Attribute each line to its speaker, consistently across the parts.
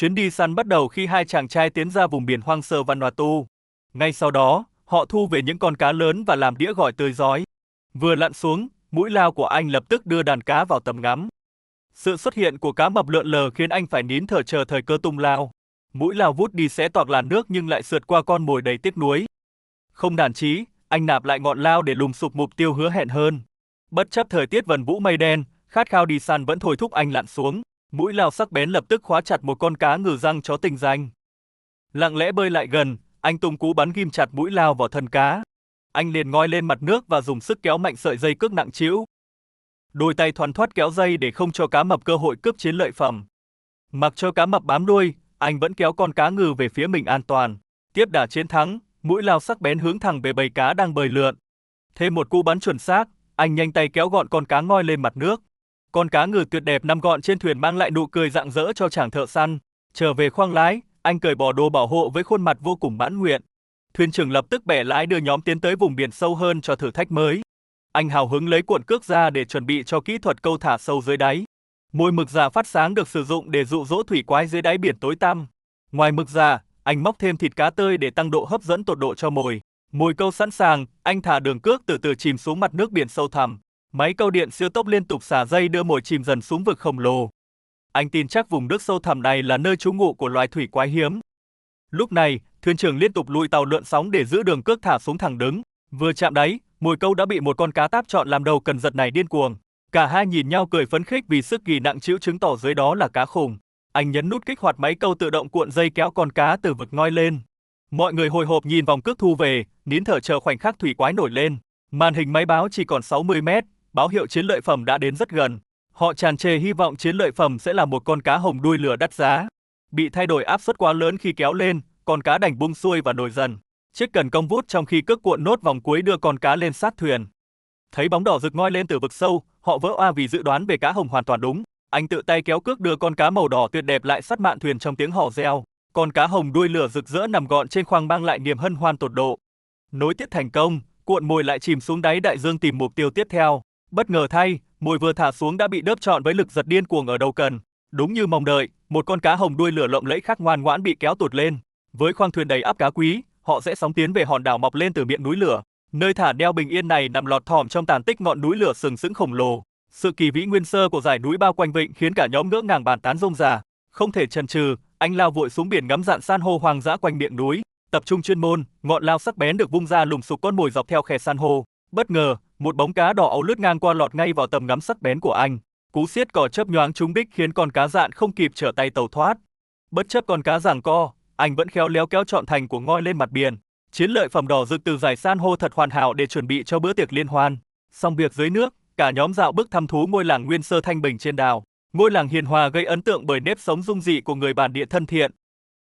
Speaker 1: Chuyến đi săn bắt đầu khi hai chàng trai tiến ra vùng biển hoang sơ Vanuatu. Ngay sau đó, họ thu về những con cá lớn và làm đĩa gỏi tươi rói. Vừa lặn xuống, mũi lao của anh lập tức đưa đàn cá vào tầm ngắm. Sự xuất hiện của cá mập lượn lờ khiến anh phải nín thở chờ thời cơ tung lao. Mũi lao vút đi xé toạc làn nước nhưng lại sượt qua con mồi đầy tiếc nuối. Không nản chí, anh nạp lại ngọn lao để lùng sục mục tiêu hứa hẹn hơn. Bất chấp thời tiết vần vũ mây đen, khát khao đi săn vẫn thôi thúc anh lặn xuống. Mũi lao sắc bén lập tức khóa chặt một con cá ngừ răng chó tình danh. Lặng lẽ bơi lại gần, anh tung cú bắn ghim chặt mũi lao vào thân cá. Anh liền ngoi lên mặt nước và dùng sức kéo mạnh sợi dây cước nặng trĩu. Đôi tay thoăn thoắt kéo dây để không cho cá mập cơ hội cướp chiến lợi phẩm. Mặc cho cá mập bám đuôi, anh vẫn kéo con cá ngừ về phía mình an toàn. Tiếp đà chiến thắng, mũi lao sắc bén hướng thẳng về bầy cá đang bơi lượn. Thêm một cú bắn chuẩn xác, anh nhanh tay kéo gọn con cá ngoi lên mặt nước. Con cá ngừ tuyệt đẹp nằm gọn trên thuyền mang lại nụ cười rạng rỡ cho chàng thợ săn. Trở về khoang lái, anh cởi bỏ đồ bảo hộ với khuôn mặt vô cùng mãn nguyện. Thuyền trưởng lập tức bẻ lái đưa nhóm tiến tới vùng biển sâu hơn cho thử thách mới. Anh hào hứng lấy cuộn cước ra để chuẩn bị cho kỹ thuật câu thả sâu dưới đáy. Mồi mực già phát sáng được sử dụng để dụ dỗ thủy quái dưới đáy biển tối tăm. Ngoài mực già, anh móc thêm thịt cá tươi để tăng độ hấp dẫn tột độ cho mồi. Mồi câu sẵn sàng, anh thả đường cước từ từ chìm xuống mặt nước biển sâu thẳm. Máy câu điện siêu tốc liên tục xả dây đưa mồi chìm dần xuống vực khổng lồ. Anh tin chắc vùng nước sâu thẳm này là nơi trú ngụ của loài thủy quái hiếm. Lúc này, thuyền trưởng liên tục lùi tàu lượn sóng để giữ đường cước thả xuống thẳng đứng. Vừa chạm đáy, mồi câu đã bị một con cá táp chọn làm đầu cần giật này điên cuồng. Cả hai nhìn nhau cười phấn khích vì sức kỳ nặng trĩu chứng tỏ dưới đó là cá khủng. Anh nhấn nút kích hoạt máy câu tự động cuộn dây kéo con cá từ vực ngoi lên. Mọi người hồi hộp nhìn vòng cước thu về, nín thở chờ khoảnh khắc thủy quái nổi lên. Màn hình máy báo chỉ còn 60 mét, báo hiệu chiến lợi phẩm đã đến rất gần. Họ tràn trề hy vọng chiến lợi phẩm sẽ là một con cá hồng đuôi lửa đắt giá. Bị thay đổi áp suất quá lớn khi kéo lên, con cá đành bung xuôi và nổi dần. Chiếc cần công vút trong khi cước cuộn nốt vòng cuối đưa con cá lên sát thuyền. Thấy bóng đỏ rực ngoi lên từ vực sâu, họ vỡ oa vì dự đoán về cá hồng hoàn toàn đúng. Anh tự tay kéo cước đưa con cá màu đỏ tuyệt đẹp lại sát mạn thuyền trong tiếng hò reo. Con cá hồng đuôi lửa rực rỡ nằm gọn trên khoang mang lại niềm hân hoan tột độ. Nối tiếp thành công, cuộn mồi lại chìm xuống đáy đại dương tìm mục tiêu tiếp theo. Bất ngờ thay, mồi vừa thả xuống đã bị đớp trọn với lực giật điên cuồng ở đầu cần. Đúng như mong đợi, một con cá hồng đuôi lửa lộng lẫy khác ngoan ngoãn bị kéo tụt lên. Với khoang thuyền đầy ắp cá quý, họ sẽ sóng tiến về hòn đảo mọc lên từ miệng núi lửa. Nơi thả neo bình yên này nằm lọt thỏm trong tàn tích ngọn núi lửa sừng sững khổng lồ. Sự kỳ vĩ nguyên sơ của dải núi bao quanh vịnh khiến cả nhóm ngỡ ngàng bàn tán rông rả. Không thể chần chừ, anh lao vội xuống biển ngắm rạn san hô hoang dã quanh miệng núi. Tập trung chuyên môn, ngọn lao sắc bén được vung ra lùng sục con mồi dọc theo khe san hô. Bất ngờ, một bóng cá đỏ ấu lướt ngang qua lọt ngay vào tầm ngắm sắc bén của anh. Cú xiết cò chớp nhoáng trúng đích khiến con cá dạn không kịp trở tay tẩu thoát. Bất chấp con cá giằng co, anh vẫn khéo léo kéo trọn thành của ngoi lên mặt biển. Chiến lợi phẩm đỏ rực từ dải san hô thật hoàn hảo để chuẩn bị cho bữa tiệc liên hoan. Xong việc dưới nước, cả nhóm dạo bước thăm thú ngôi làng nguyên sơ thanh bình trên đảo. Ngôi làng hiền hòa gây ấn tượng bởi nếp sống dung dị của người bản địa thân thiện.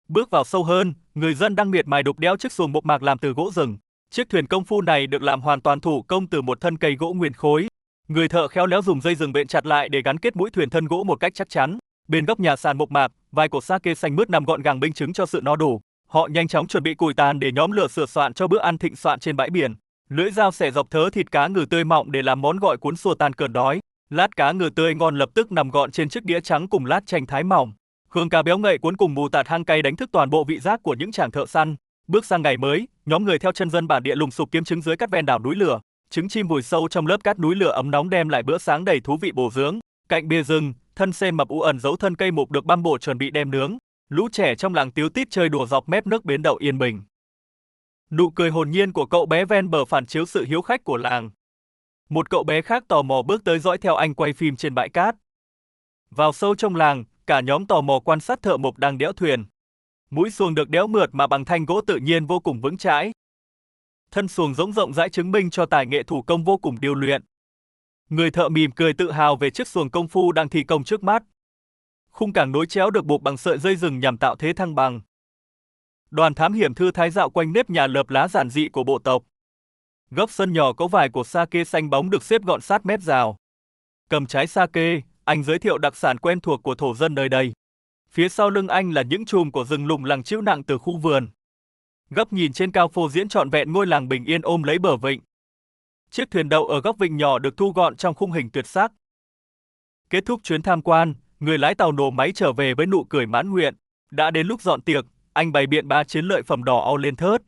Speaker 1: Bước vào sâu hơn, người dân đang miệt mài đục đẽo chiếc xuồng mộc mạc làm từ gỗ rừng. Chiếc thuyền công phu này được làm hoàn toàn thủ công từ một thân cây gỗ nguyên khối. Người thợ khéo léo dùng dây rừng bện chặt lại để gắn kết mũi thuyền thân gỗ một cách chắc chắn. Bên góc nhà sàn mộc mạc, vài cột sake xanh mướt nằm gọn gàng minh chứng cho sự no đủ. Họ nhanh chóng chuẩn bị củi tàn để nhóm lửa sửa soạn cho bữa ăn thịnh soạn trên bãi biển. Lưỡi dao xẻ dọc thớ thịt cá ngừ tươi mọng để làm món gọi cuốn xua tan cơn đói. Lát cá ngừ tươi ngon lập tức nằm gọn trên chiếc đĩa trắng cùng lát chanh thái mỏng. Hương cá béo ngậy cuốn cùng mù tạt hăng cay đánh thức toàn bộ vị giác của những chàng thợ săn. Bước sang ngày mới, nhóm người theo chân dân bản địa lùng sục kiếm trứng dưới các ven đảo núi lửa. Trứng chim vùi sâu trong lớp cát núi lửa ấm nóng đem lại bữa sáng đầy thú vị bổ dưỡng. Cạnh bìa rừng, thân sen mập u ẩn giấu thân cây mục được băm bổ chuẩn bị đem nướng. Lũ trẻ trong làng tíu tít chơi đùa dọc mép nước bến đậu yên bình. Nụ cười hồn nhiên của cậu bé ven bờ phản chiếu sự hiếu khách của làng. Một cậu bé khác tò mò bước tới dõi theo anh quay phim trên bãi cát. Vào sâu trong làng, cả nhóm tò mò quan sát thợ mộc đang đẽo thuyền. Mũi xuồng được đẽo mượt mà bằng thanh gỗ tự nhiên vô cùng vững chãi. Thân xuồng rộng rãi chứng minh cho tài nghệ thủ công vô cùng điêu luyện. Người thợ mỉm cười tự hào về chiếc xuồng công phu đang thi công trước mắt. Khung cảng nối chéo được buộc bằng sợi dây rừng nhằm tạo thế thăng bằng. Đoàn thám hiểm thư thái dạo quanh nếp nhà lợp lá giản dị của bộ tộc. Góc sân nhỏ có vài cột sake xanh bóng được xếp gọn sát mép rào. Cầm trái sake, anh giới thiệu đặc sản quen thuộc của thổ dân nơi đây. Phía sau lưng anh là những chùm của rừng lùng lẳng trĩu nặng từ khu vườn. Góc nhìn trên cao phô diễn trọn vẹn ngôi làng bình yên ôm lấy bờ vịnh. Chiếc thuyền đậu ở góc vịnh nhỏ được thu gọn trong khung hình tuyệt sắc. Kết thúc chuyến tham quan, người lái tàu nổ máy trở về với nụ cười mãn nguyện. Đã đến lúc dọn tiệc, anh bày biện 3 chiến lợi phẩm đỏ au lên thớt.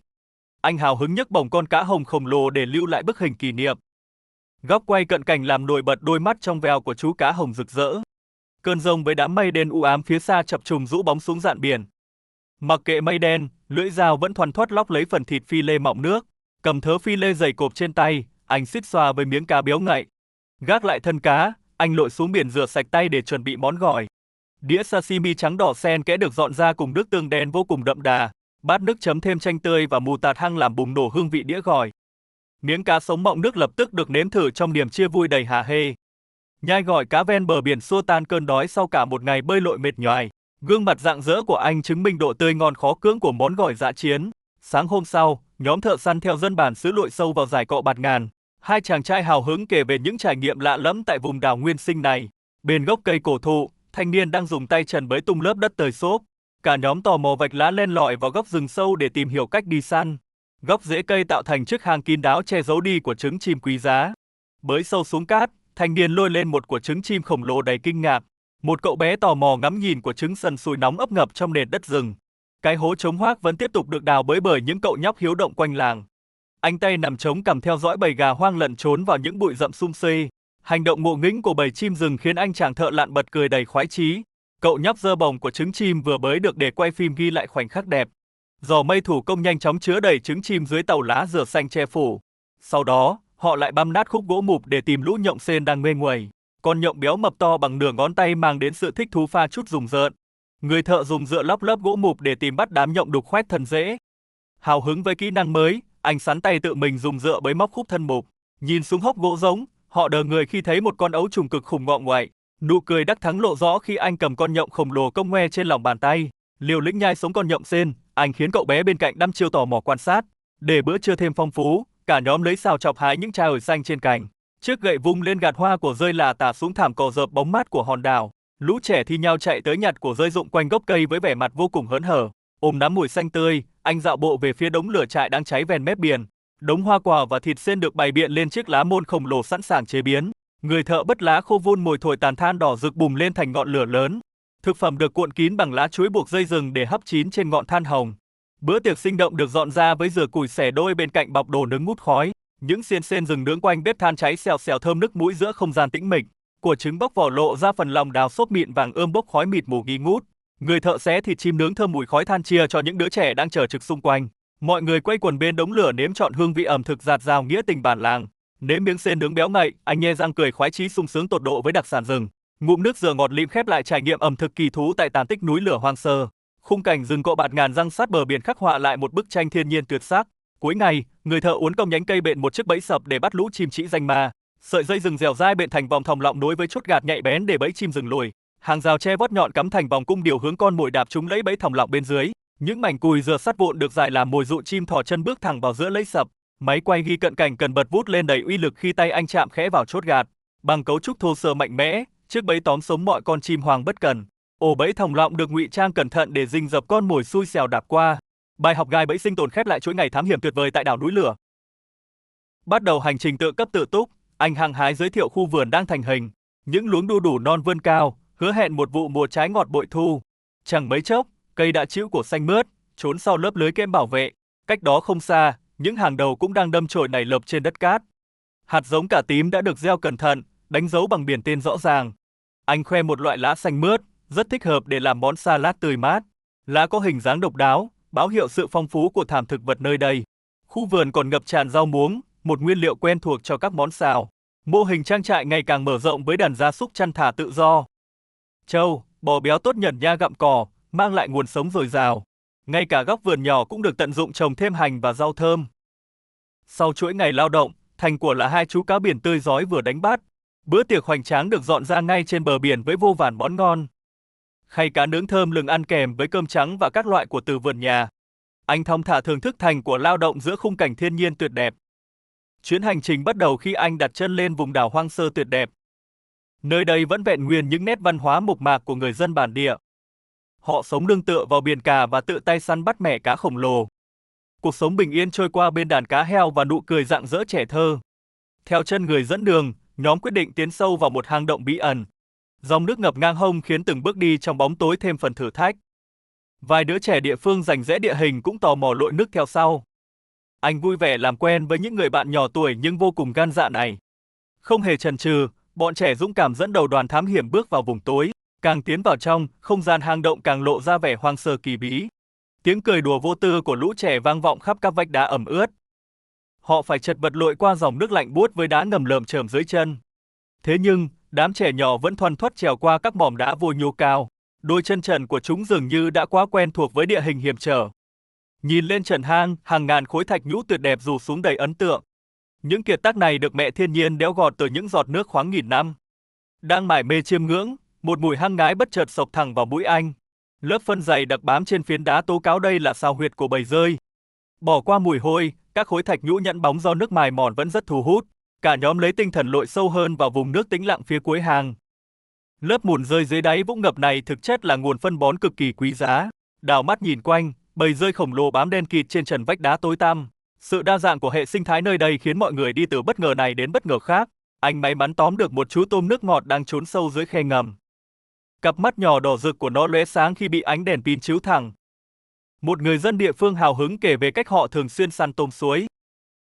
Speaker 1: Anh hào hứng nhấc bổng con cá hồng khổng lồ để lưu lại bức hình kỷ niệm. Góc quay cận cảnh làm nổi bật đôi mắt trong veo của chú cá hồng rực rỡ. Cơn rông với đám mây đen u ám phía xa chập trùng rũ bóng xuống dạn biển. Mặc kệ mây đen, lưỡi dao vẫn thoăn thoắt lóc lấy phần thịt phi lê mọng nước. Cầm thớ phi lê dày cộp trên tay, anh xít xoa với miếng cá béo ngậy. Gác lại thân cá, anh lội xuống biển rửa sạch tay để chuẩn bị món gỏi. Đĩa sashimi trắng đỏ xen kẽ được dọn ra cùng nước tương đen vô cùng đậm đà. Bát nước chấm thêm chanh tươi và mù tạt hăng làm bùng nổ hương vị đĩa gỏi. Miếng cá sống mọng nước lập tức được nếm thử trong niềm chia vui đầy hả hê. Nhai gỏi cá ven bờ biển xua tan cơn đói sau cả một ngày bơi lội mệt nhoài. Gương mặt rạng rỡ của anh chứng minh độ tươi ngon khó cưỡng của món gỏi dã chiến. Sáng hôm sau, nhóm thợ săn theo dân bản xứ lội sâu vào dải cọ bạt ngàn. Hai chàng trai hào hứng kể về những trải nghiệm lạ lẫm tại vùng đảo nguyên sinh này. Bên gốc cây cổ thụ, thanh niên đang dùng tay trần bới tung lớp đất tơi xốp. Cả nhóm tò mò vạch lá len lỏi vào góc rừng sâu để tìm hiểu cách đi săn. Góc rễ cây tạo thành chiếc hang kín đáo che giấu đi của trứng chim quý giá. Bới sâu xuống cát, thanh niên lôi lên một của trứng chim khổng lồ đầy kinh ngạc. Một cậu bé tò mò ngắm nhìn của trứng sần sùi nóng ấp ngập trong nền đất rừng. Cái hố trống hoác vẫn tiếp tục được đào bới bởi những cậu nhóc hiếu động quanh làng. Anh tay nằm trống cằm theo dõi bầy gà hoang lẩn trốn vào những bụi rậm sum xuê. Hành động ngộ nghĩnh của bầy chim rừng khiến anh chàng thợ lặn bật cười đầy khoái chí. Cậu nhóc giơ bồng của trứng chim vừa bới được để quay phim ghi lại khoảnh khắc đẹp. Giò mây thủ công nhanh chóng chứa đầy trứng chim dưới tàu lá dừa xanh che phủ. Sau đó, họ lại băm nát khúc gỗ mục để tìm lũ nhộng sên đang mê nguẩy. Con nhộng béo mập to bằng nửa ngón tay mang đến sự thích thú pha chút rùng rợn. Người thợ dùng dựa lóc lớp gỗ mục để tìm bắt đám nhộng đục khoét thân rễ. Hào hứng với kỹ năng mới, anh sắn tay tự mình dùng dựa bới móc khúc thân mục. Nhìn xuống hốc gỗ giống, họ đờ người khi thấy một con ấu trùng cực khủng ngọ ngoại. Nụ cười đắc thắng lộ rõ khi anh cầm con nhộng khổng lồ cong ngoe trên lòng bàn tay. Liều lĩnh nhai sống con nhộng sên, anh khiến cậu bé bên cạnh đăm chiêu tò mò quan sát. Để bữa trưa thêm phong phú, cả nhóm lấy xào chọc hái những chai ổi xanh trên cành. Chiếc gậy vung lên gạt hoa của rơi lả tả xuống thảm cỏ rợp bóng mát của hòn đảo. Lũ trẻ thi nhau chạy tới nhặt của rơi rụng quanh gốc cây với vẻ mặt vô cùng hớn hở. Ôm nắm mùi xanh tươi, anh dạo bộ về phía đống lửa trại đang cháy ven mép biển. Đống hoa quả và thịt sên được bày biện lên chiếc lá môn khổng lồ sẵn sàng chế biến. Người thợ bứt lá khô vun mồi thổi tàn than đỏ rực bùng lên thành ngọn lửa lớn. Thực phẩm được cuộn kín bằng lá chuối buộc dây rừng để hấp chín trên ngọn than hồng. Bữa tiệc sinh động được dọn ra với dừa củi xẻ đôi bên cạnh bọc đồ nướng ngút khói. Những xiên sên rừng nướng quanh bếp than cháy xèo xèo thơm nức mũi giữa không gian tĩnh mịch. Của trứng bóc vỏ lộ ra phần lòng đào xốp mịn vàng ươm bốc khói mịt mù nghi ngút. Người thợ xé thịt chim nướng thơm mùi khói than chia cho những đứa trẻ đang chờ trực xung quanh. Mọi người quay quần bên đống lửa nếm trọn hương vị ẩm thực dạt dào nghĩa tình bản làng. Nếm miếng sên nướng béo ngậy, anh nhe răng cười khoái chí sung sướng tột độ với đặc sản rừng. Ngụm nước dừa ngọt lịm khép lại trải nghiệm ẩm thực kỳ thú tại tàn tích núi lửa hoang sơ. Khung cảnh rừng cọ bạt ngàn răng sát bờ biển khắc họa lại một bức tranh thiên nhiên tuyệt sắc. Cuối ngày, người thợ uốn cong nhánh cây bện một chiếc bẫy sập để bắt lũ chim trĩ danh ma. Sợi dây rừng dẻo dai bện thành vòng thòng lọng nối với chốt gạt nhạy bén để bẫy chim rừng lùi. Hàng rào tre vót nhọn cắm thành vòng cung điều hướng con mồi đạp chúng lấy bẫy thòng lọng bên dưới. Những mảnh cùi dừa sắt vụn được rải làm mồi dụ chim thò chân bước thẳng vào giữa lấy sập. Máy quay ghi cận cảnh cần bật vút lên đầy uy lực khi tay anh chạm khẽ vào chốt gạt. Bằng cấu trúc thô sơ mạnh mẽ, chiếc bẫy tóm sống mọi con chim hoang bất cần. Ổ bẫy thòng lọng được ngụy trang cẩn thận để rình rập con mồi xui xẻo đạp qua. Bài học gai bẫy sinh tồn khép lại chuỗi ngày thám hiểm tuyệt vời tại đảo núi lửa. Bắt đầu hành trình tự cấp tự túc, anh hăng hái giới thiệu khu vườn đang thành hình. Những luống đu đủ non vươn cao, hứa hẹn một vụ mùa trái ngọt bội thu. Chẳng mấy chốc, cây đã chĩu của xanh mướt, trốn sau lớp lưới kẽm bảo vệ. Cách đó không xa, những hàng đầu cũng đang đâm chồi nảy lộc trên đất cát. Hạt giống cà tím đã được gieo cẩn thận, đánh dấu bằng biển tên rõ ràng. Anh khoe một loại lá xanh mướt, rất thích hợp để làm món salad tươi mát. Lá có hình dáng độc đáo, báo hiệu sự phong phú của thảm thực vật nơi đây. Khu vườn còn ngập tràn rau muống, một nguyên liệu quen thuộc cho các món xào. Mô hình trang trại ngày càng mở rộng với đàn gia súc chăn thả tự do. Trâu, bò béo tốt nhẩn nha gặm cỏ, mang lại nguồn sống dồi dào. Ngay cả góc vườn nhỏ cũng được tận dụng trồng thêm hành và rau thơm. Sau chuỗi ngày lao động, thành quả là hai chú cá biển tươi rói vừa đánh bắt. Bữa tiệc hoành tráng được dọn ra ngay trên bờ biển với vô vàn món ngon. Khay cá nướng thơm lừng ăn kèm với cơm trắng và các loại của từ vườn nhà. Anh thong thả thưởng thức thành của lao động giữa khung cảnh thiên nhiên tuyệt đẹp. Chuyến hành trình bắt đầu khi anh đặt chân lên vùng đảo hoang sơ tuyệt đẹp. Nơi đây vẫn vẹn nguyên những nét văn hóa mộc mạc của người dân bản địa. Họ sống nương tựa vào biển cả và tự tay săn bắt mẻ cá khổng lồ. Cuộc sống bình yên trôi qua bên đàn cá heo và nụ cười rạng rỡ trẻ thơ. Theo chân người dẫn đường, nhóm quyết định tiến sâu vào một hang động bí ẩn. Dòng nước ngập ngang hông khiến từng bước đi trong bóng tối thêm phần thử thách. Vài đứa trẻ địa phương rành rẽ địa hình cũng tò mò lội nước theo sau. Anh vui vẻ làm quen với những người bạn nhỏ tuổi nhưng vô cùng gan dạ này. Không hề chần chừ, bọn trẻ dũng cảm dẫn đầu đoàn thám hiểm bước vào vùng tối. Càng tiến vào trong, không gian hang động càng lộ ra vẻ hoang sơ kỳ bí. Tiếng cười đùa vô tư của lũ trẻ vang vọng khắp các vách đá ẩm ướt. Họ phải chật vật lội qua dòng nước lạnh buốt với đá ngầm lởm chởm dưới chân. Thế nhưng, đám trẻ nhỏ vẫn thoăn thoắt trèo qua các mỏm đá vô nhô cao. Đôi chân trần của chúng dường như đã quá quen thuộc với địa hình hiểm trở. Nhìn lên trần hang, hàng ngàn khối thạch nhũ tuyệt đẹp rủ xuống đầy ấn tượng. Những kiệt tác này được mẹ thiên nhiên đẽo gọt từ những giọt nước khoáng nghìn năm. Đang mải mê chiêm ngưỡng, một mùi hăng ngái bất chợt xộc thẳng vào mũi anh. Lớp phân dày đặc bám trên phiến đá tố cáo đây là sao huyệt của bầy dơi. Bỏ qua mùi hôi, các khối thạch nhũ nhẵn bóng do nước mài mòn vẫn rất thu hút. Cả nhóm lấy tinh thần lội sâu hơn vào vùng nước tĩnh lặng phía cuối hang. Lớp mùn rơi dưới đáy vũng ngập này thực chất là nguồn phân bón cực kỳ quý giá. Đảo mắt nhìn quanh, bầy dơi khổng lồ bám đen kịt trên trần vách đá tối tăm. Sự đa dạng của hệ sinh thái nơi đây khiến mọi người đi từ bất ngờ này đến bất ngờ khác. Anh may mắn tóm được một chú tôm nước ngọt đang trốn sâu dưới khe ngầm. Cặp mắt nhỏ đỏ rực của nó lóe sáng khi bị ánh đèn pin chiếu thẳng. Một người dân địa phương hào hứng kể về cách họ thường xuyên săn tôm suối.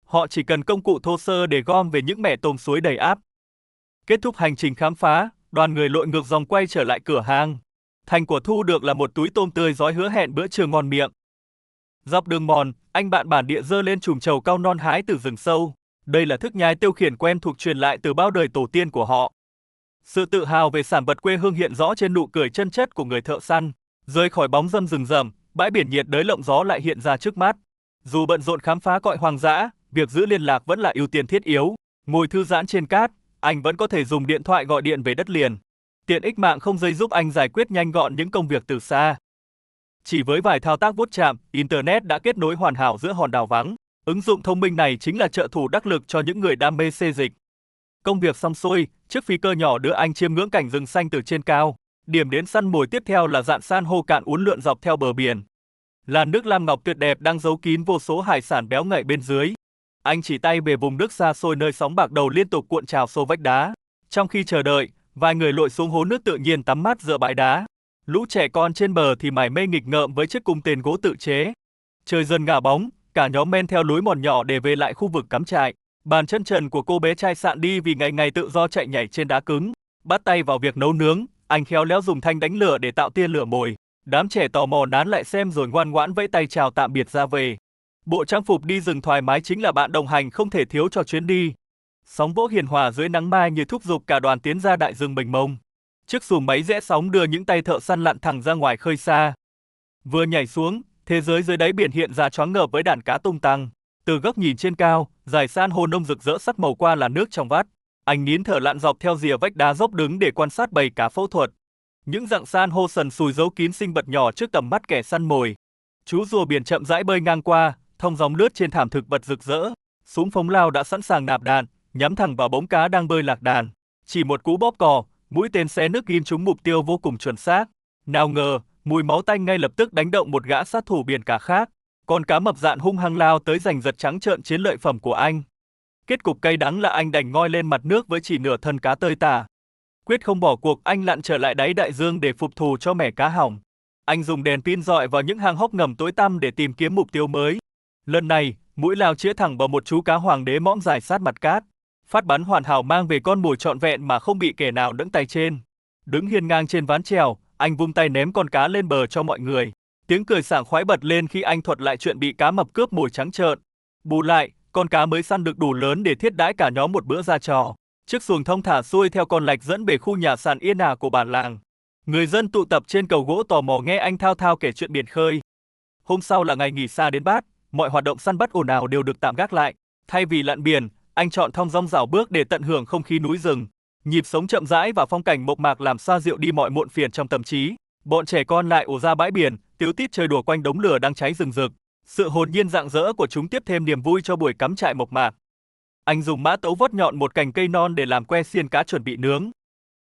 Speaker 1: Họ chỉ cần công cụ thô sơ để gom về những mẻ tôm suối đầy áp. Kết thúc hành trình khám phá, đoàn người lội ngược dòng quay trở lại cửa hang. Thành quả thu được là một túi tôm tươi rói hứa hẹn bữa trưa ngon miệng. Dọc đường mòn, anh bạn bản địa giơ lên chùm trầu cao non hái từ rừng sâu. Đây là thức nhai tiêu khiển quen thuộc truyền lại từ bao đời tổ tiên của họ. Sự tự hào về sản vật quê hương hiện rõ trên nụ cười chân chất của người thợ săn. Rời khỏi bóng râm rừng rậm, bãi biển nhiệt đới lộng gió lại hiện ra trước mắt. Dù bận rộn khám phá cõi hoang dã, việc giữ liên lạc vẫn là ưu tiên thiết yếu. Ngồi thư giãn trên cát, anh vẫn có thể dùng điện thoại gọi điện về đất liền. Tiện ích mạng không dây giúp anh giải quyết nhanh gọn những công việc từ xa. Chỉ với vài thao tác vuốt chạm, Internet đã kết nối hoàn hảo giữa hòn đảo vắng. Ứng dụng thông minh này chính là trợ thủ đắc lực cho những người đam mê xê dịch. Công việc xong xuôi, chiếc phi cơ nhỏ đưa anh chiêm ngưỡng cảnh rừng xanh từ trên cao. Điểm đến săn mồi tiếp theo là rạn san hô cạn uốn lượn dọc theo bờ biển. Làn nước lam ngọc tuyệt đẹp đang giấu kín vô số hải sản béo ngậy bên dưới. Anh chỉ tay về vùng nước xa xôi nơi sóng bạc đầu liên tục cuộn trào xô vách đá. Trong khi chờ đợi, vài người lội xuống hố nước tự nhiên tắm mát giữa bãi đá. Lũ trẻ con trên bờ thì mải mê nghịch ngợm với chiếc cung tên gỗ tự chế. Trời dần ngả bóng, cả nhóm men theo lối mòn nhỏ để về lại khu vực cắm trại. Bàn chân trần của cô bé trai sạn đi vì ngày ngày tự do chạy nhảy trên đá cứng. Bắt tay vào việc nấu nướng, anh khéo léo dùng thanh đánh lửa để tạo tia lửa mồi. Đám trẻ tò mò nán lại xem rồi ngoan ngoãn vẫy tay chào tạm biệt ra về. Bộ trang phục đi rừng thoải mái chính là bạn đồng hành không thể thiếu cho chuyến đi. Sóng vỗ hiền hòa dưới nắng mai như thúc giục cả đoàn tiến ra đại dương mênh mông. Chiếc xuồng máy rẽ sóng đưa những tay thợ săn lặn thẳng ra ngoài khơi xa. Vừa nhảy xuống, thế giới dưới đáy biển hiện ra choáng ngợp với đàn cá tung tăng. Từ góc nhìn trên cao, dải san hô nông rực rỡ sắc màu qua là nước trong vắt. Anh nín thở lặn dọc theo rìa vách đá dốc đứng để quan sát bầy cá phẫu thuật. Những rặng san hô sần sùi giấu kín sinh vật nhỏ trước tầm mắt kẻ săn mồi. Chú rùa biển chậm rãi bơi ngang qua, thông dòng lướt trên thảm thực vật rực rỡ. Súng phóng lao đã sẵn sàng nạp đạn, nhắm thẳng vào bóng cá đang bơi lạc đàn. Chỉ một cú bóp cò, mũi tên xé nước ghim trúng mục tiêu vô cùng chuẩn xác. Nào ngờ, mùi máu tanh ngay lập tức đánh động một gã sát thủ biển cả khác. Con cá mập dạn hung hăng lao tới giành giật trắng trợn chiến lợi phẩm của anh. Kết cục cay đắng là anh đành ngoi lên mặt nước với chỉ nửa thân cá tơi tả. Quyết không bỏ cuộc, anh lặn trở lại đáy đại dương để phục thù cho mẻ cá hỏng. Anh dùng đèn pin dọi vào những hang hốc ngầm tối tăm để tìm kiếm mục tiêu mới. Lần này, mũi lao chĩa thẳng vào một chú cá hoàng đế mõm dài sát mặt cát. Phát bắn hoàn hảo mang về con mồi trọn vẹn mà không bị kẻ nào đẫng tay trên. Đứng hiên ngang trên ván chèo, anh vung tay ném con cá lên bờ cho mọi người. Tiếng cười sảng khoái bật lên khi anh thuật lại chuyện bị cá mập cướp mồi trắng trợn. Bù lại, con cá mới săn được đủ lớn để thiết đãi cả nhóm một bữa ra trò. Chiếc xuồng thông thả xuôi theo con lạch dẫn về khu nhà sàn yên ả của bản làng. Người dân tụ tập trên cầu gỗ tò mò nghe anh thao thao kể chuyện biển khơi. Hôm sau là ngày nghỉ xa đến bát, mọi hoạt động săn bắt ồn ào đều được tạm gác lại. Thay vì lặn biển, anh chọn thong dong dạo bước để tận hưởng không khí núi rừng. Nhịp sống chậm rãi và phong cảnh mộc mạc làm xoa dịu đi mọi muộn phiền trong tâm trí. Bọn trẻ con lại ùa ra bãi biển, tíu tít chơi đùa quanh đống lửa đang cháy rừng rực. Sự hồn nhiên rạng rỡ của chúng tiếp thêm niềm vui cho buổi cắm trại mộc mạc. Anh dùng mã tấu vót nhọn một cành cây non để làm que xiên cá chuẩn bị nướng.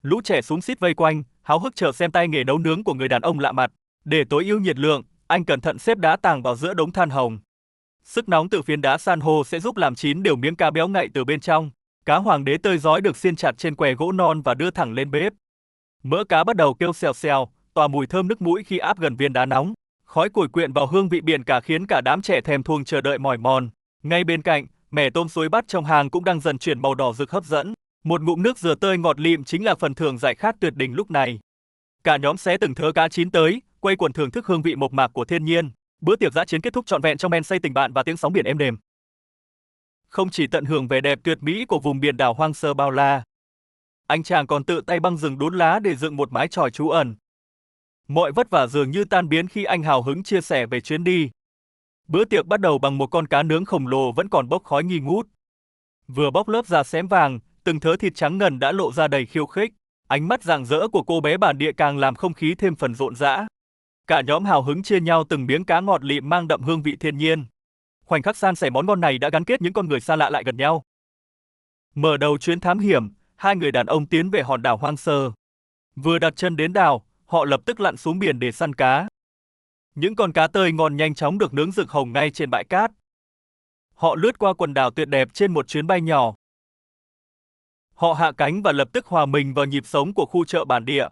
Speaker 1: Lũ trẻ xúm xít vây quanh, háo hức chờ xem tay nghề nấu nướng của người đàn ông lạ mặt. Để tối ưu nhiệt lượng, anh cẩn thận xếp đá tàng vào giữa đống than hồng. Sức nóng từ phiến đá san hô sẽ giúp làm chín đều miếng cá béo ngậy từ bên trong. Cá hoàng đế tơi rói được xiên chặt trên què gỗ non và đưa thẳng lên bếp. Mỡ cá bắt đầu kêu xèo xèo, tỏa mùi thơm nước mũi khi áp gần viên đá nóng. Khói củi quyện vào hương vị biển cả khiến cả đám trẻ thèm thuồng chờ đợi mỏi mòn. Ngay bên cạnh, mẻ tôm suối bắt trong hàng cũng đang dần chuyển màu đỏ rực hấp dẫn. Một ngụm nước dừa tươi ngọt lịm chính là phần thưởng giải khát tuyệt đỉnh lúc này. Cả nhóm xé từng thớ cá chín tới, quây quần thưởng thức hương vị mộc mạc của thiên nhiên. Bữa tiệc dã chiến kết thúc trọn vẹn trong men say tình bạn và tiếng sóng biển êm đềm. Không chỉ tận hưởng vẻ đẹp tuyệt mỹ của vùng biển đảo hoang sơ bao la, anh chàng còn tự tay băng rừng đốn lá để dựng một mái chòi trú ẩn. Mọi vất vả dường như tan biến khi anh hào hứng chia sẻ về chuyến đi. Bữa tiệc bắt đầu bằng một con cá nướng khổng lồ vẫn còn bốc khói nghi ngút. Vừa bóc lớp da xém vàng, từng thớ thịt trắng ngần đã lộ ra đầy khiêu khích. Ánh mắt rạng rỡ của cô bé bản địa càng làm không khí thêm phần rộn rã. Cả nhóm hào hứng chia nhau từng miếng cá ngọt lịm mang đậm hương vị thiên nhiên. Khoảnh khắc san sẻ món ngon này đã gắn kết những con người xa lạ lại gần nhau. Mở đầu chuyến thám hiểm, hai người đàn ông tiến về hòn đảo hoang sơ. Vừa đặt chân đến đảo, họ lập tức lặn xuống biển để săn cá. Những con cá tươi ngon nhanh chóng được nướng rực hồng ngay trên bãi cát. Họ lướt qua quần đảo tuyệt đẹp trên một chuyến bay nhỏ. Họ hạ cánh và lập tức hòa mình vào nhịp sống của khu chợ bản địa.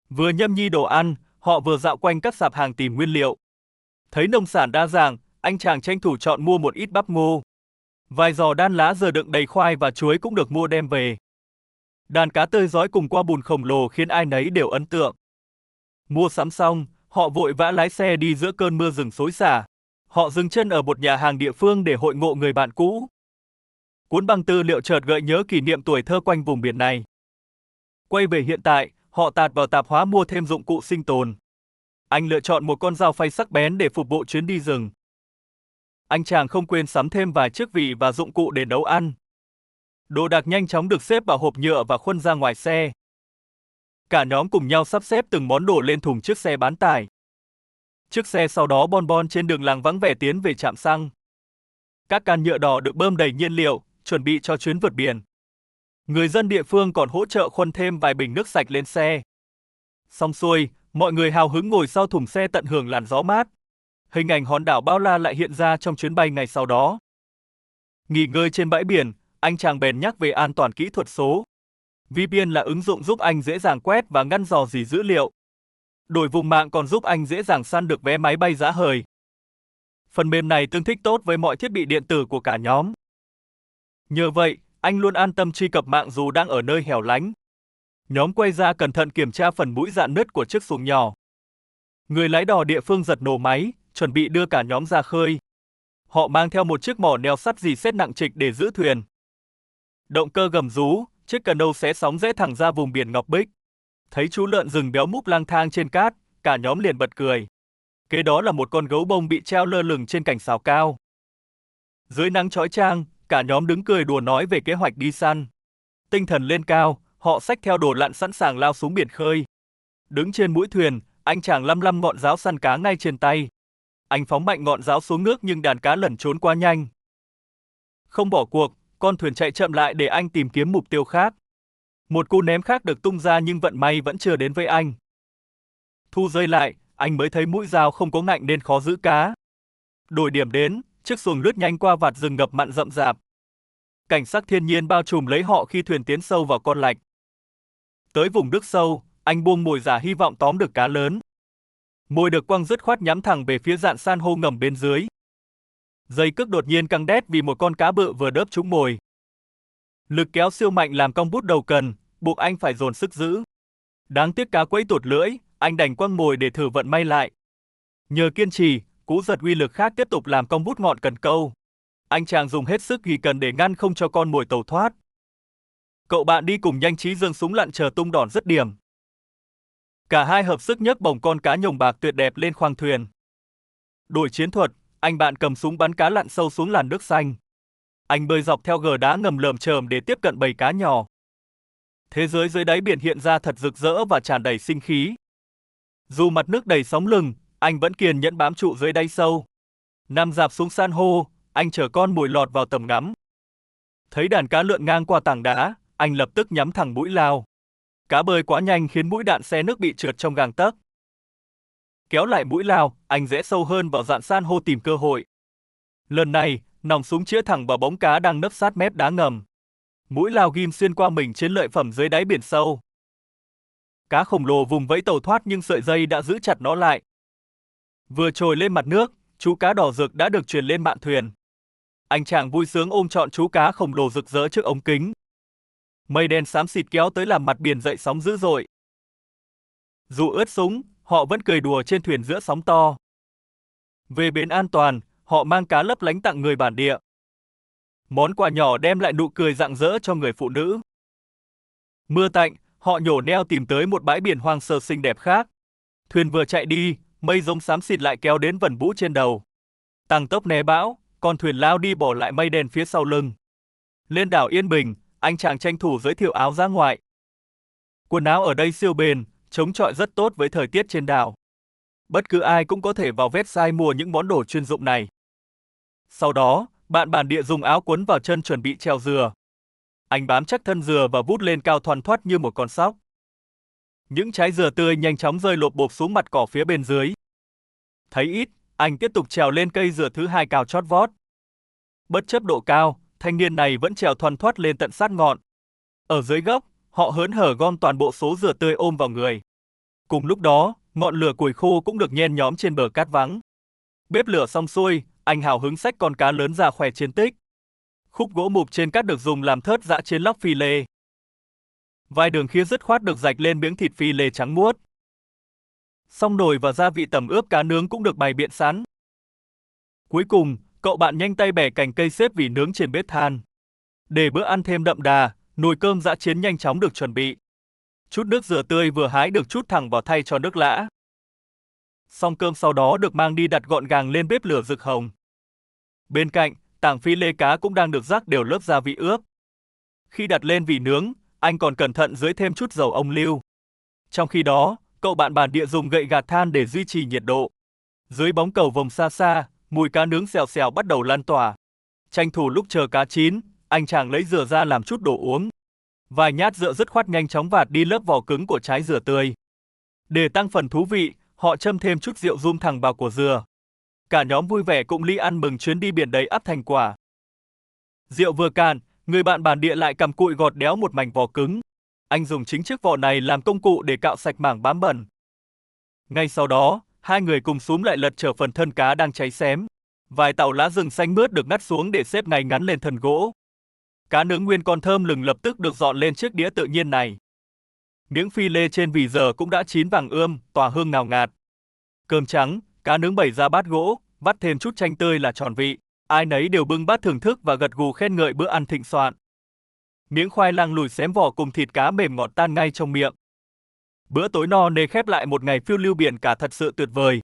Speaker 1: Vừa nhâm nhi đồ ăn, họ vừa dạo quanh các sạp hàng tìm nguyên liệu. Thấy nông sản đa dạng, anh chàng tranh thủ chọn mua một ít bắp ngô. Vài giò đan lá giờ đựng đầy khoai và chuối cũng được mua đem về. Đàn cá tơi rói cùng qua bùn khổng lồ khiến ai nấy đều ấn tượng. Mua sắm xong, họ vội vã lái xe đi giữa cơn mưa rừng xối xả. Họ dừng chân ở một nhà hàng địa phương để hội ngộ người bạn cũ. Cuốn băng tư liệu chợt gợi nhớ kỷ niệm tuổi thơ quanh vùng biển này. Quay về hiện tại, họ tạt vào tạp hóa mua thêm dụng cụ sinh tồn. Anh lựa chọn một con dao phay sắc bén để phục vụ chuyến đi rừng. Anh chàng không quên sắm thêm vài chiếc vỉ và dụng cụ để nấu ăn. Đồ đạc nhanh chóng được xếp vào hộp nhựa và khuân ra ngoài xe. Cả nhóm cùng nhau sắp xếp từng món đồ lên thùng chiếc xe bán tải. Chiếc xe sau đó bon bon trên đường làng vắng vẻ tiến về trạm xăng. Các can nhựa đỏ được bơm đầy nhiên liệu, chuẩn bị cho chuyến vượt biển. Người dân địa phương còn hỗ trợ khuân thêm vài bình nước sạch lên xe. Xong xuôi, mọi người hào hứng ngồi sau thùng xe tận hưởng làn gió mát. Hình ảnh hòn đảo bao la lại hiện ra trong chuyến bay ngày sau đó. Nghỉ ngơi trên bãi biển, anh chàng bèn nhắc về an toàn kỹ thuật số. VPN là ứng dụng giúp anh dễ dàng quét và ngăn dò dỉ dữ liệu. Đổi vùng mạng còn giúp anh dễ dàng săn được vé máy bay giá hời. Phần mềm này tương thích tốt với mọi thiết bị điện tử của cả nhóm. Nhờ vậy, anh luôn an tâm truy cập mạng dù đang ở nơi hẻo lánh. Nhóm quay ra cẩn thận kiểm tra phần mũi dạn nứt của chiếc xuồng nhỏ. Người lái đò địa phương giật nổ máy, chuẩn bị đưa cả nhóm ra khơi. Họ mang theo một chiếc mỏ neo sắt dì xét nặng trịch để giữ thuyền. Động cơ gầm rú, chiếc cano xé sóng rẽ thẳng ra vùng biển ngọc bích. Thấy chú lợn rừng béo múp lang thang trên cát, cả nhóm liền bật cười. Kế đó là một con gấu bông bị treo lơ lửng trên cành sào cao. Dưới nắng chói chang, cả nhóm đứng cười đùa nói về kế hoạch đi săn. Tinh thần lên cao, họ xách theo đồ lặn sẵn sàng lao xuống biển khơi. Đứng trên mũi thuyền, anh chàng lăm lăm ngọn giáo săn cá ngay trên tay. Anh phóng mạnh ngọn giáo xuống nước nhưng đàn cá lẩn trốn quá nhanh. Không bỏ cuộc, con thuyền chạy chậm lại để anh tìm kiếm mục tiêu khác. Một cú ném khác được tung ra nhưng vận may vẫn chưa đến với anh. Thu rơi lại, anh mới thấy mũi dao không có ngạnh nên khó giữ cá. Đổi điểm đến, chiếc xuồng lướt nhanh qua vạt rừng ngập mặn rậm rạp. Cảnh sắc thiên nhiên bao trùm lấy họ khi thuyền tiến sâu vào con lạch. Tới vùng nước sâu, anh buông mồi giả hy vọng tóm được cá lớn. Mồi được quăng dứt khoát nhắm thẳng về phía rạn san hô ngầm bên dưới. Dây cước đột nhiên căng đét vì một con cá bự vừa đớp trúng mồi. Lực kéo siêu mạnh làm cong bút đầu cần, buộc anh phải dồn sức giữ. Đáng tiếc cá quẫy tụt lưỡi, anh đành quăng mồi để thử vận may lại. Nhờ kiên trì, cú giật uy lực khác tiếp tục làm cong bút ngọn cần câu. Anh chàng dùng hết sức ghi cần để ngăn không cho con mồi tẩu thoát. Cậu bạn đi cùng nhanh trí giương súng lặn chờ tung đòn dứt điểm. Cả hai hợp sức nhấc bổng con cá nhồng bạc tuyệt đẹp lên khoang thuyền. Đổi chiến thuật, anh bạn cầm súng bắn cá lặn sâu xuống làn nước xanh. Anh bơi dọc theo gờ đá ngầm lởm chởm để tiếp cận bầy cá nhỏ. Thế giới dưới đáy biển hiện ra thật rực rỡ và tràn đầy sinh khí. Dù mặt nước đầy sóng lừng, anh vẫn kiên nhẫn bám trụ dưới đáy sâu. Nằm rạp xuống san hô, anh chờ con mồi lọt vào tầm ngắm. Thấy đàn cá lượn ngang qua tảng đá, anh lập tức nhắm thẳng mũi lao. Cá bơi quá nhanh khiến mũi đạn xe nước bị trượt trong gang tấc. Kéo lại mũi lao, anh rẽ sâu hơn vào rạn san hô tìm cơ hội. Lần này, nòng súng chĩa thẳng vào bóng cá đang nấp sát mép đá ngầm. Mũi lao ghim xuyên qua mình chiến lợi phẩm dưới đáy biển sâu. Cá khổng lồ vùng vẫy tàu thoát nhưng sợi dây đã giữ chặt nó lại. Vừa trồi lên mặt nước, chú cá đỏ rực đã được truyền lên mạn thuyền. Anh chàng vui sướng ôm trọn chú cá khổng lồ rực rỡ trước ống kính. Mây đen xám xịt kéo tới làm mặt biển dậy sóng dữ dội. Dù ướt sũng, họ vẫn cười đùa trên thuyền giữa sóng to. Về bến an toàn, họ mang cá lấp lánh tặng người bản địa. Món quà nhỏ đem lại nụ cười rạng rỡ cho người phụ nữ. Mưa tạnh, họ nhổ neo tìm tới một bãi biển hoang sơ xinh đẹp khác. Thuyền vừa chạy đi, mây rông xám xịt lại kéo đến vần vũ trên đầu. Tăng tốc né bão, con thuyền lao đi bỏ lại mây đen phía sau lưng. Lên đảo Yên Bình, anh chàng tranh thủ giới thiệu áo dã ngoại. Quần áo ở đây siêu bền, chống chọi rất tốt với thời tiết trên đảo. Bất cứ ai cũng có thể vào website mua những món đồ chuyên dụng này. Sau đó, bạn bản địa dùng áo quấn vào chân chuẩn bị treo dừa. Anh bám chắc thân dừa và vút lên cao thoăn thoắt như một con sóc. Những trái dừa tươi nhanh chóng rơi lộp bộp xuống mặt cỏ phía bên dưới. Thấy ít, anh tiếp tục trèo lên cây dừa thứ hai cao chót vót. Bất chấp độ cao, thanh niên này vẫn trèo thoăn thoắt lên tận sát ngọn. Ở dưới gốc, họ hớn hở gom toàn bộ số dừa tươi ôm vào người. Cùng lúc đó, ngọn lửa củi khô cũng được nhen nhóm trên bờ cát vắng. Bếp lửa xong xuôi, anh hào hứng xách con cá lớn ra khoe chiến tích. Khúc gỗ mục trên cát được dùng làm thớt giã trên lóc phi lê. Vài đường khía dứt khoát được rạch lên miếng thịt phi lê trắng muốt. Xong nồi và gia vị tẩm ướp cá nướng cũng được bày biện sẵn. Cuối cùng, cậu bạn nhanh tay bẻ cành cây xếp vỉ nướng trên bếp than. Để bữa ăn thêm đậm đà, nồi cơm giã chiến nhanh chóng được chuẩn bị. Chút nước dừa tươi vừa hái được trút thẳng vào thay cho nước lã. Xong cơm sau đó được mang đi đặt gọn gàng lên bếp lửa rực hồng. Bên cạnh, tảng phi lê cá cũng đang được rắc đều lớp gia vị ướp. Khi đặt lên vỉ nướng, anh còn cẩn thận dưới thêm chút dầu ông lưu. Trong khi đó, cậu bạn bản địa dùng gậy gạt than để duy trì nhiệt độ. Dưới bóng cầu vồng xa xa, mùi cá nướng xèo xèo bắt đầu lan tỏa. Tranh thủ lúc chờ cá chín, anh chàng lấy dừa ra làm chút đồ uống. Vài nhát dựa dứt khoát nhanh chóng vạt đi lớp vỏ cứng của trái dừa tươi. Để tăng phần thú vị, họ châm thêm chút rượu rum thẳng vào của dừa. Cả nhóm vui vẻ cùng ly ăn mừng chuyến đi biển đầy ắp thành quả. Rượu vừa cạn, người bạn bản địa lại cầm cụi gọt đéo một mảnh vỏ cứng. Anh dùng chính chiếc vỏ này làm công cụ để cạo sạch mảng bám bẩn. Ngay sau đó, hai người cùng xúm lại lật trở phần thân cá đang cháy xém. Vài tàu lá rừng xanh mướt được ngắt xuống để xếp ngay ngắn lên thân gỗ. Cá nướng nguyên con thơm lừng lập tức được dọn lên chiếc đĩa tự nhiên này. Miếng phi lê trên vỉ dừa cũng đã chín vàng ươm, tỏa hương ngào ngạt. Cơm trắng, cá nướng bày ra bát gỗ, vắt thêm chút chanh tươi là tròn vị. Ai nấy đều bưng bát thưởng thức và gật gù khen ngợi bữa ăn thịnh soạn. Miếng khoai lang lùi xém vỏ cùng thịt cá mềm ngọt tan ngay trong miệng. Bữa tối no nê khép lại một ngày phiêu lưu biển cả thật sự tuyệt vời.